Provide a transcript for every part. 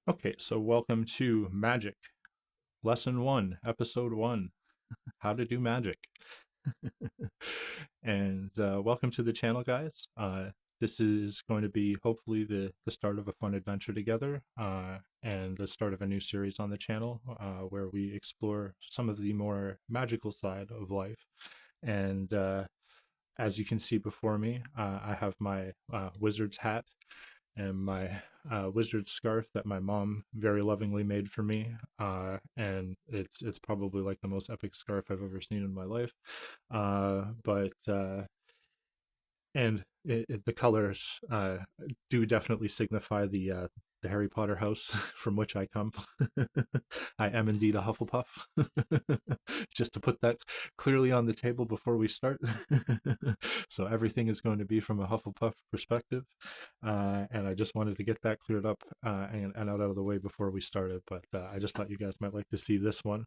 Okay, so welcome to Magic, Lesson 1, Episode 1, How to Do Magic. And welcome to the channel, guys. This is going to be hopefully the start of a fun adventure together and the start of a new series on the channel where we explore some of the more magical side of life. And as you can see before me, I have my wizard's hat and my wizard scarf that my mom very lovingly made for me. And it's probably like the most epic scarf I've ever seen in my life. But and the colors do definitely signify the Harry Potter house from which I come. I am indeed a Hufflepuff. Just to put that clearly on the table before we start. So everything is going to be from a Hufflepuff perspective, and I just wanted to get that cleared up and out of the way before we started. But I just thought you guys might like to see this one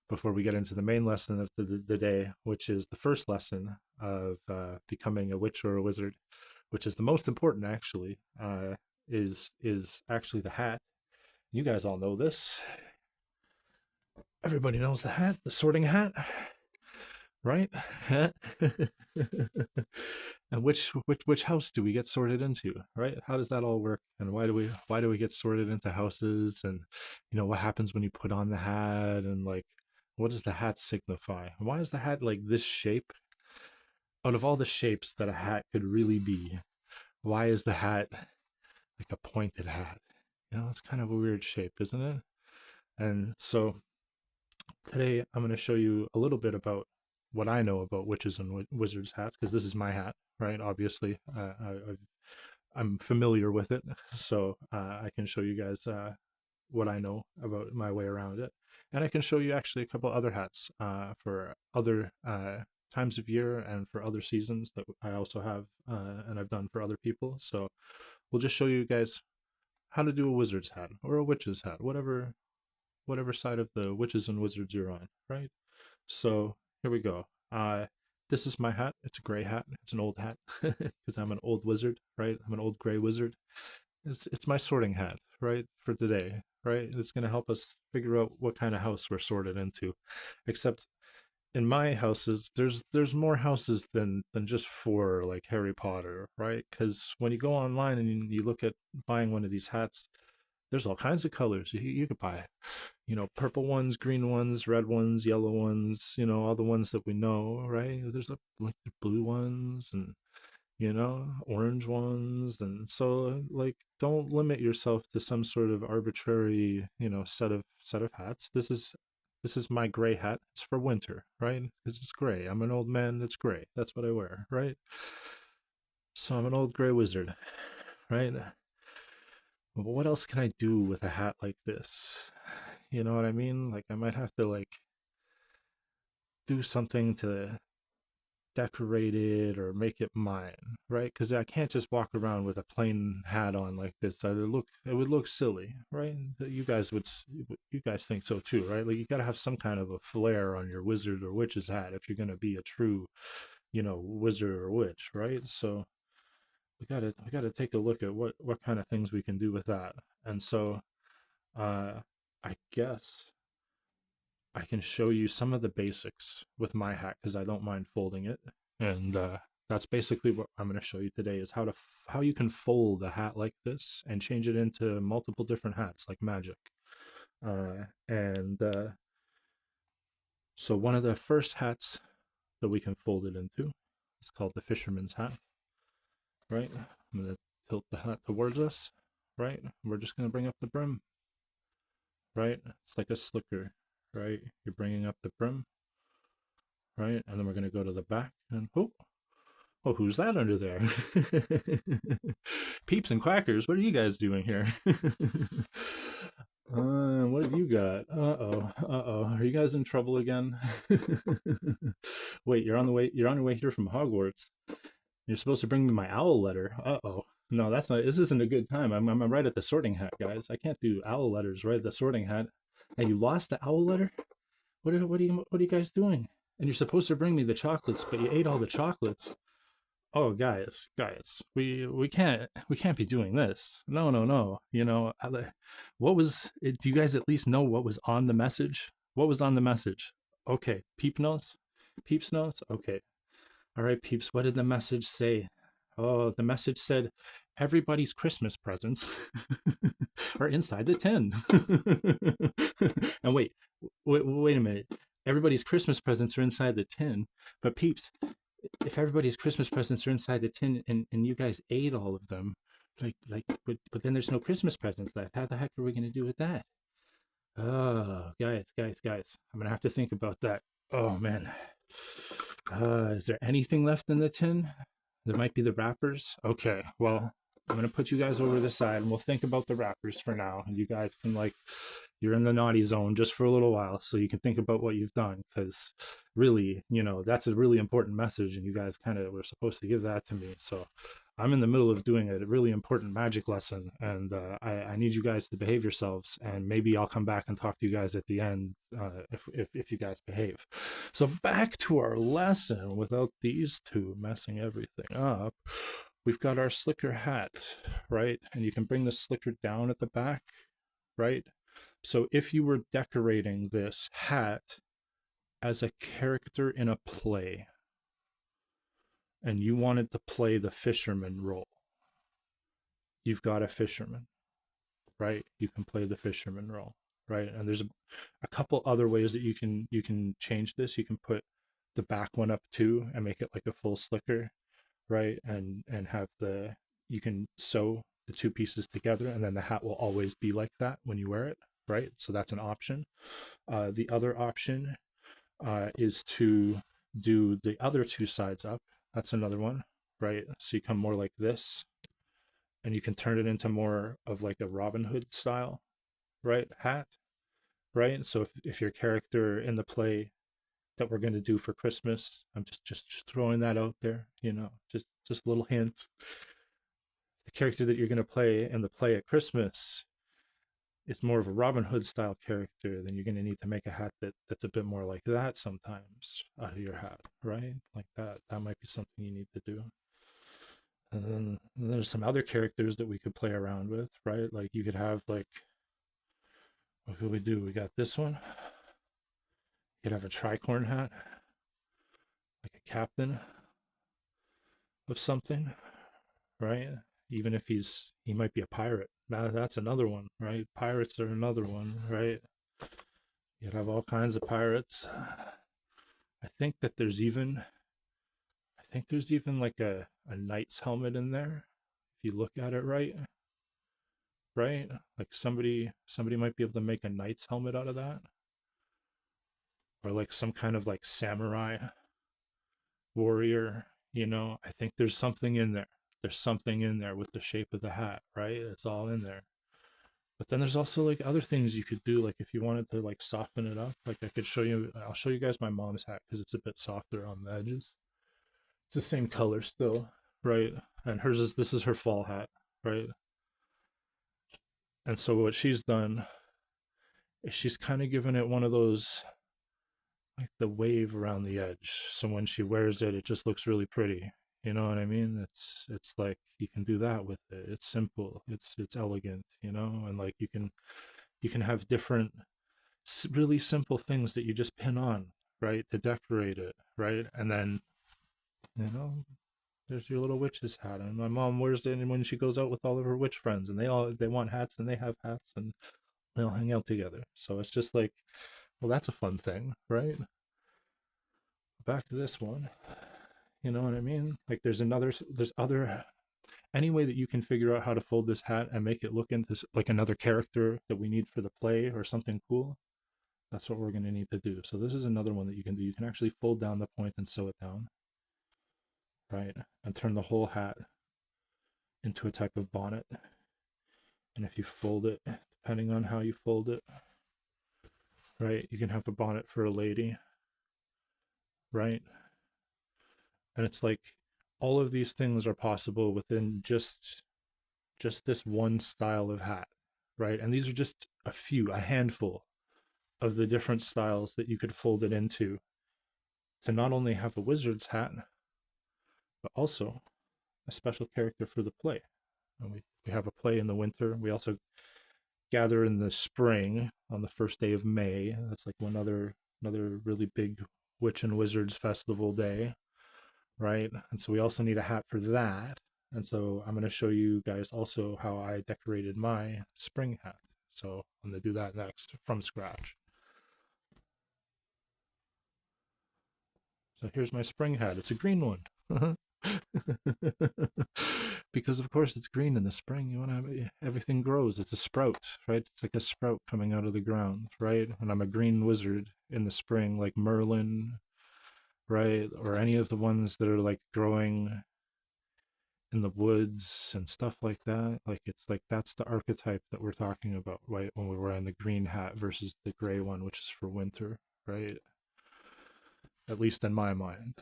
before we get into the main lesson of the day, which is the first lesson of becoming a witch or a wizard, which is the most important actually, is actually the hat. You guys all know this. Everybody knows the hat, the sorting hat, right? And which house do we get sorted into, right? How does that all work? And why do we get sorted into houses? And what happens when you put on the hat? And like, what does the hat signify? Why is the hat like this shape? Out of all the shapes that a hat could really be, why is the hat like a pointed hat? It's kind of a weird shape, isn't it? And so today I'm going to show you a little bit about what I know about witches and wizards hats, because this is my hat, right? Obviously, I'm familiar with it, so I can show you guys what I know about my way around it, and I can show you actually a couple other hats for other times of year and for other seasons that I also have and I've done for other people. So we'll just show you guys how to do a wizard's hat or a witch's hat, whatever side of the witches and wizards you're on, right? So here we go. This is my hat. It's a gray hat. It's an old hat because I'm an old wizard, right? I'm an old gray wizard. It's my sorting hat, right, for today, right? It's going to help us figure out what kind of house we're sorted into. Except in my houses, there's more houses than just four, like Harry Potter, right? Because when you go online and you look at buying one of these hats, there's all kinds of colors. You could buy, purple ones, green ones, red ones, yellow ones, all the ones that we know, right? There's like the blue ones and orange ones. And so like don't limit yourself to some sort of arbitrary, set of hats. This is my gray hat. It's for winter, right? Because it's gray. I'm an old man that's gray. That's what I wear, right? So I'm an old gray wizard, right? But what else can I do with a hat like this? You know what I mean? Like I might have to like do something to decorate it or make it mine, right? Because I can't just walk around with a plain hat on like this. It would look silly, right? You guys think so too, right? Like you got to have some kind of a flair on your wizard or witch's hat if you're going to be a true, wizard or witch, right? So we got to take a look at what kind of things we can do with that. And so uh I guess I can show you some of the basics with my hat because I don't mind folding it. And that's basically what I'm going to show you today is how you can fold a hat like this and change it into multiple different hats like magic. And so one of the first hats that we can fold it into is called the fisherman's hat, right? I'm going to tilt the hat towards us, right? We're just going to bring up the brim, right? It's like a slicker, right? You're bringing up the brim, right? And then we're going to go to the back and oh, who's that under there? Peeps and quackers, what are you guys doing here? What have you got? Uh-oh, uh-oh. Are you guys in trouble again? Wait, you're on your way here from Hogwarts. You're supposed to bring me my owl letter. Uh-oh. No, this isn't a good time. I'm right at the sorting hat, guys. I can't do owl letters right at the sorting hat. And you lost the owl letter? What are you guys doing? And you're supposed to bring me the chocolates, but you ate all the chocolates. oh guys, we can't be doing this. No, no, no. What was it, do you guys at least know what was on the message? What was on the message? Okay, peep notes? Peeps notes? Okay. All right, peeps, what did the message say? Oh, the message said everybody's Christmas presents are inside the tin. And wait a minute. Everybody's Christmas presents are inside the tin, but peeps, if everybody's Christmas presents are inside the tin and you guys ate all of them, but then there's no Christmas presents left. How the heck are we gonna do with that? Oh, guys, I'm gonna have to think about that. Oh man. Is there anything left in the tin? There might be the wrappers. Okay, well, I'm gonna put you guys over to the side and we'll think about the wrappers for now. And you guys can you're in the naughty zone just for a little while so you can think about what you've done because really, that's a really important message and you guys kind of were supposed to give that to me. So I'm in the middle of doing a really important magic lesson and I need you guys to behave yourselves and maybe I'll come back and talk to you guys at the end if you guys behave. So back to our lesson without these two messing everything up. We've got our slicker hat, right? And you can bring the slicker down at the back, right? So if you were decorating this hat as a character in a play and you wanted to play the fisherman role, you've got a fisherman, right? You can play the fisherman role, right? And there's a couple other ways that you can change this. You can put the back one up too and make it like a full slicker, right? And have you can sew the two pieces together and then the hat will always be like that when you wear it, right? So that's an option. The other option is to do the other two sides up. That's another one, right? So you come more like this and you can turn it into more of like a Robin Hood style, right? Hat, right? So if your character in the play that we're going to do for Christmas, I'm just throwing that out there, just a little hint. The character that you're going to play in the play at Christmas is more of a Robin Hood style character, then you're going to need to make a hat that's a bit more like that sometimes out of your hat, right? Like that. That might be something you need to do. And then there's some other characters that we could play around with, right? Like you could have what could we do? We got this one. You could have a tricorn hat, like a captain of something, right? Even if he might be a pirate. Now that's another one, right? Pirates are another one, right? You'd have all kinds of pirates. I think that there's even like a knight's helmet in there. If you look at it right, right? Like somebody might be able to make a knight's helmet out of that. Or like some kind of like samurai warrior, I think there's something in there. There's something in there with the shape of the hat, right? It's all in there. But then there's also like other things you could do, like if you wanted to like soften it up, like I'll show you guys my mom's hat because it's a bit softer on the edges. It's the same color still, right? And this is her fall hat, right? And so what she's done is she's kind of given it one of those like the wave around the edge. So when she wears it, it just looks really pretty. You know what I mean? It's like you can do that with it. It's simple. It's elegant, and like you can have different really simple things that you just pin on, right, to decorate it, right? And then, you know, there's your little witch's hat. And my mom wears it when she goes out with all of her witch friends and they want hats and they have hats and they all hang out together. So it's just like, well, that's a fun thing, right? Back to this one. You know what I mean? Like there's other any way that you can figure out how to fold this hat and make it look into like another character that we need for the play or something cool. That's what we're going to need to do. So this is another one that you can do. You can actually fold down the point and sew it down, right? And turn the whole hat into a type of bonnet. And if you fold it, depending on how you fold it, right, you can have a bonnet for a lady, right? And it's like all of these things are possible within just this one style of hat, right? And these are just a handful of the different styles that you could fold it into to not only have a wizard's hat, but also a special character for the play. And we have a play in the winter. We also gather in the spring on the first day of May. That's like another really big witch and wizards festival day, right? And so we also need a hat for that. And so I'm going to show you guys also how I decorated my spring hat. So I'm going to do that next from scratch. So here's my spring hat. It's a green one. Because of course it's green in the spring. You want to have everything grows. It's a sprout, right? It's like a sprout coming out of the ground, right? And I'm a green wizard in the spring, like Merlin, right? Or any of the ones that are like growing in the woods and stuff like that. Like it's like that's the archetype that we're talking about, right? When we're wearing the green hat versus the gray one, which is for winter, right? At least in my mind.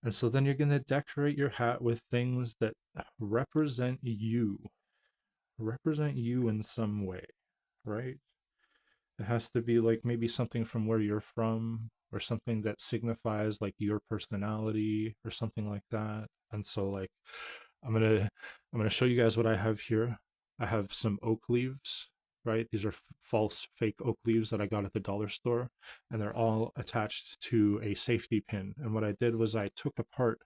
And so then you're going to decorate your hat with things that represent you in some way, right? It has to be like maybe something from where you're from or something that signifies like your personality or something like that. And so like I'm gonna show you guys what I have here. I have some oak leaves, right? These are false fake oak leaves that I got at the dollar store, and they're all attached to a safety pin. And what I did was I took apart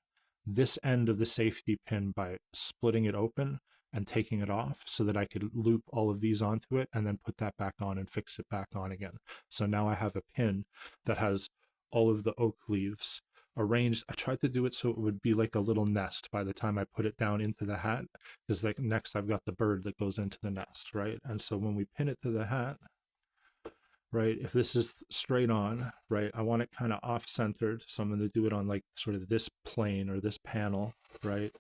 this end of the safety pin by splitting it open and taking it off so that I could loop all of these onto it and then put that back on and fix it back on again. So now I have a pin that has all of the oak leaves arranged. I tried to do it so it would be like a little nest by the time I put it down into the hat, because like next I've got the bird that goes into the nest, right? And so when we pin it to the hat, right, if this is straight on, right, I want it kind of off centered, so I'm going to do it on like sort of this plane or this panel, right?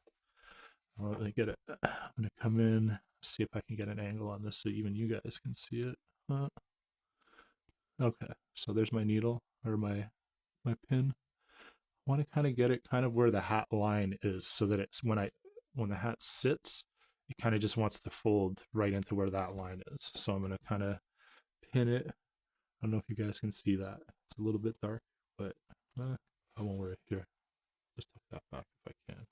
Let me get it. I'm going to come in, see if I can get an angle on this so even you guys can see it. Okay, so there's my needle or my pin. I want to kind of get it kind of where the hat line is so that it's when the hat sits, it kind of just wants to fold right into where that line is. So I'm going to kind of pin it. I don't know if you guys can see that. It's a little bit dark, but I won't worry. Here, just tuck that back if I can.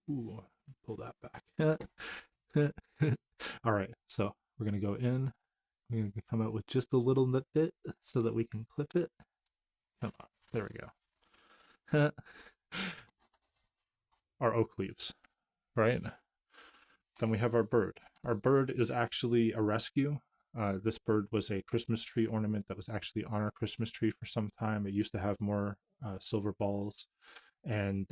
Ooh, pull that back. All right, so we're going to go in. We're going to come out with just a little bit so that we can clip it. Come on, there we go. Our oak leaves, right? Then we have our bird. Our bird is actually a rescue. This bird was a Christmas tree ornament that was actually on our Christmas tree for some time. It used to have more silver balls, and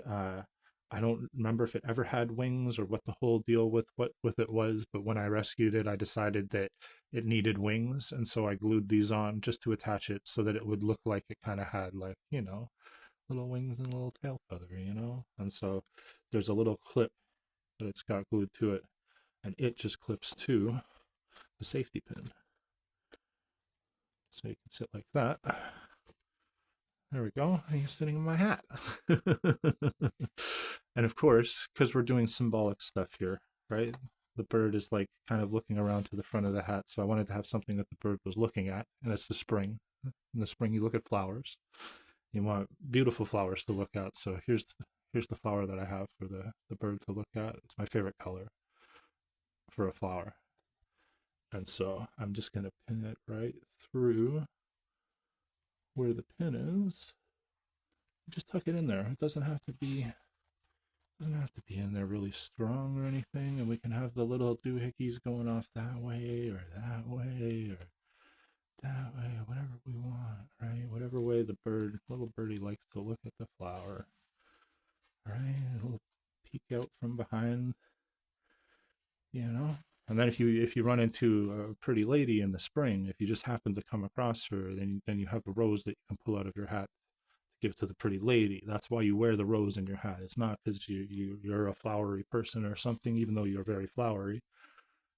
I don't remember if it ever had wings or what the whole deal with it was. But when I rescued it, I decided that it needed wings, and so I glued these on just to attach it so that it would look like it kind of had like little wings and a little tail feather. And so there's a little clip that it's got glued to it, and it just clips to the safety pin. So you can sit like that. There we go. He's sitting in my hat. And of course, because we're doing symbolic stuff here, right? The bird is like kind of looking around to the front of the hat. So I wanted to have something that the bird was looking at, and it's the spring. In the spring, you look at flowers. You want beautiful flowers to look at. So here's the flower that I have for the bird to look at. It's my favorite color for a flower. And so I'm just going to pin it right through where the pin is. Just tuck it in there. It doesn't have to be in there really strong or anything. And we can have the little doohickeys going off that way or that way or that way, whatever we want, right? Whatever way the little birdie likes to look at the flower, right? A little peek out from behind, you know. And then if you run into a pretty lady in the spring, if you just happen to come across her, then you have a rose that you can pull out of your hat to give to the pretty lady. That's why you wear the rose in your hat. It's not because you're a flowery person or something, even though you're very flowery.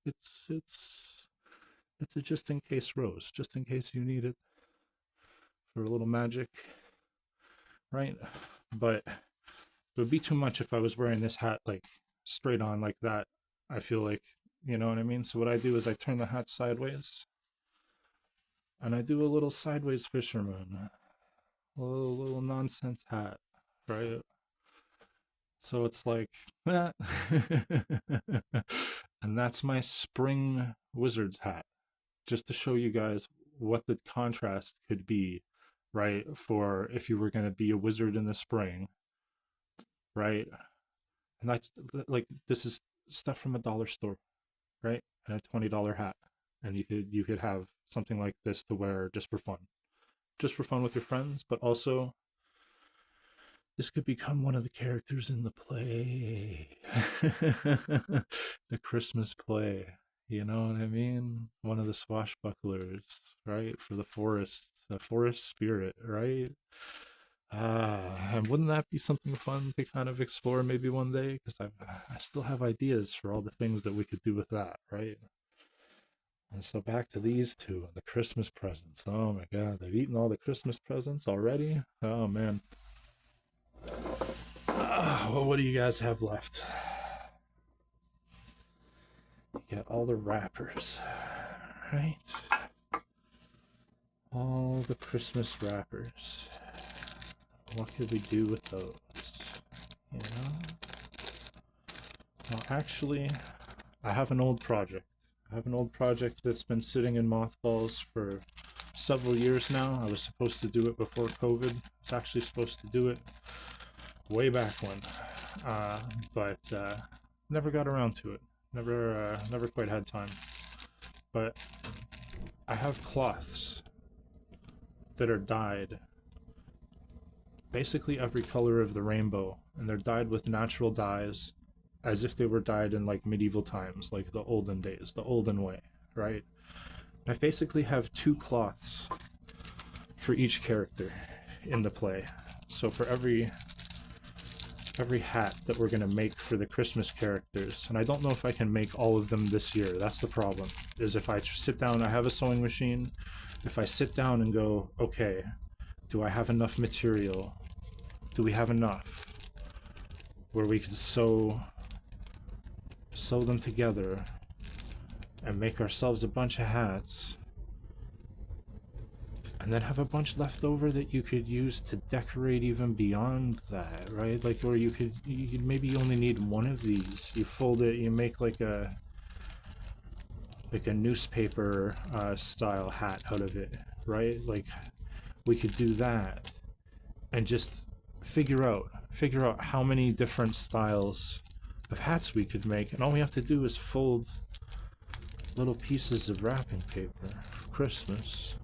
It's a just in case rose, just in case you need it for a little magic, right? But it would be too much if I was wearing this hat like straight on like that. I feel like, you know what I mean? So what I do is I turn the hat sideways and I do a little sideways fisherman. little nonsense hat, right? So it's like, and that's my spring wizard's hat, just to show you guys what the contrast could be, right? For if you were going to be a wizard in the spring, right? And that's like, this is stuff from a dollar store, right? And a $20 hat. And you could have something like this to wear just for fun with your friends, but also this could become one of the characters in the play. The Christmas play. You know what I mean? One of the swashbucklers, right? For the forest spirit, right? And wouldn't that be something fun to kind of explore maybe one day? Because I still have ideas for all the things that we could do with that, right? And so back to these two, the Christmas presents. Oh my God, they've eaten all the Christmas presents already? Oh man. Well, what do you guys have left? You got all the wrappers, right? All the Christmas wrappers. What could we do with those? You know? Well, actually, I have an old project. I have an old project that's been sitting in mothballs for several years now. I was supposed to do it before COVID. I was actually supposed to do it way back when, but never got around to it. Never quite had time. But I have cloths that are dyed basically every color of the rainbow, and they're dyed with natural dyes, as if they were dyed in like medieval times, like the olden days, the olden way, right? I basically have two cloths for each character in the play. So for every hat that we're going to make for the Christmas characters, and I don't know if I can make all of them this year. That's the problem, is if I sit down, I have a sewing machine, if I sit down and go, okay, do I have enough material? Do we have enough where we could sew them together and make ourselves a bunch of hats, and then have a bunch left over that you could use to decorate even beyond that, right? Like, or you could maybe only need one of these. You fold it, you make like a newspaper style hat out of it, right? Like, we could do that and just figure out how many different styles of hats we could make, and all we have to do is fold little pieces of wrapping paper for Christmas.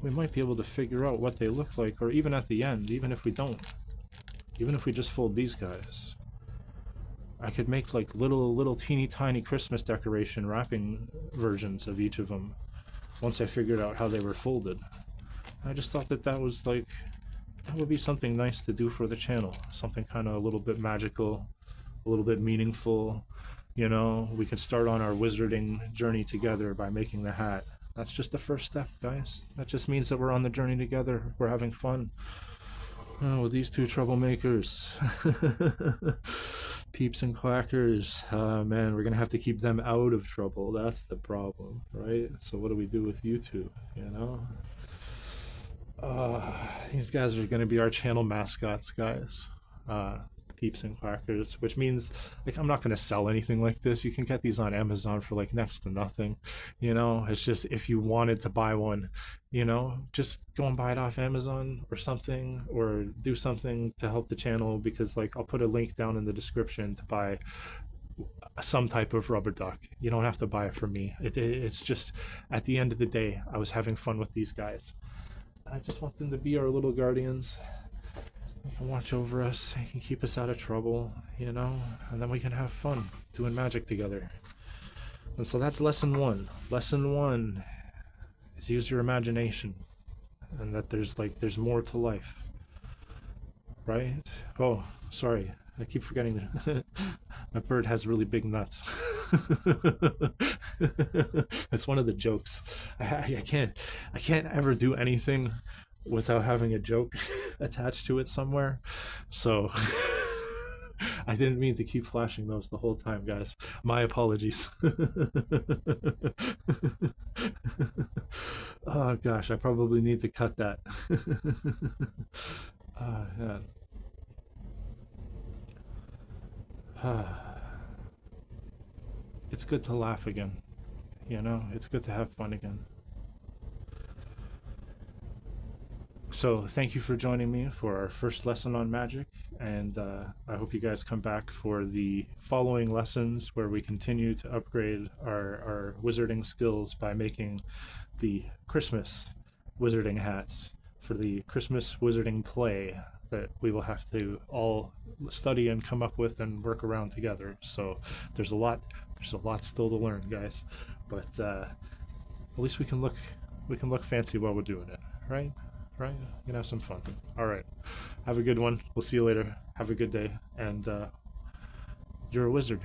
We might be able to figure out what they look like, or even at the end, even if we don't, even if we just fold these guys, I could make like little teeny tiny Christmas decoration wrapping versions of each of them once I figured out how they were folded. I just thought that was like, that would be something nice to do for the channel, something kind of a little bit magical, a little bit meaningful. You know, we could start on our wizarding journey together by making the hat. That's just the first step, guys. That just means that we're on the journey together. We're having fun. Oh, with these two troublemakers. Peeps and quackers. Man, we're gonna have to keep them out of trouble. That's the problem, right? So what do we do with YouTube, you know? These guys are gonna be our channel mascots, guys. Peeps and quackers, which means like I'm not going to sell anything like this. You can get these on Amazon for like next to nothing, you know. It's just, if you wanted to buy one, you know, just go and buy it off Amazon or something, or do something to help the channel, because like I'll put a link down in the description to buy some type of rubber duck. You don't have to buy it from me. It's just, at the end of the day, I was having fun with these guys. I just want them to be our little guardians. They can watch over us, they can keep us out of trouble, you know, and then we can have fun doing magic together. And so that's lesson one. Lesson one is use your imagination, and that there's more to life, right? Oh, sorry, I keep forgetting that my bird has really big nuts. That's one of the jokes. I can't ever do anything without having a joke attached to it somewhere. So I didn't mean to keep flashing those the whole time, guys. My apologies. Oh gosh, I probably need to cut that. Yeah. It's good to laugh again. It's good to have fun again. So, thank you for joining me for our first lesson on magic, and I hope you guys come back for the following lessons where we continue to upgrade our wizarding skills by making the Christmas wizarding hats for the Christmas wizarding play that we will have to all study and come up with and work around together. So there's a lot still to learn, guys, but at least we can look fancy while we're doing it, right? Right? You can have some fun. All right. Have a good one. We'll see you later. Have a good day, and you're a wizard.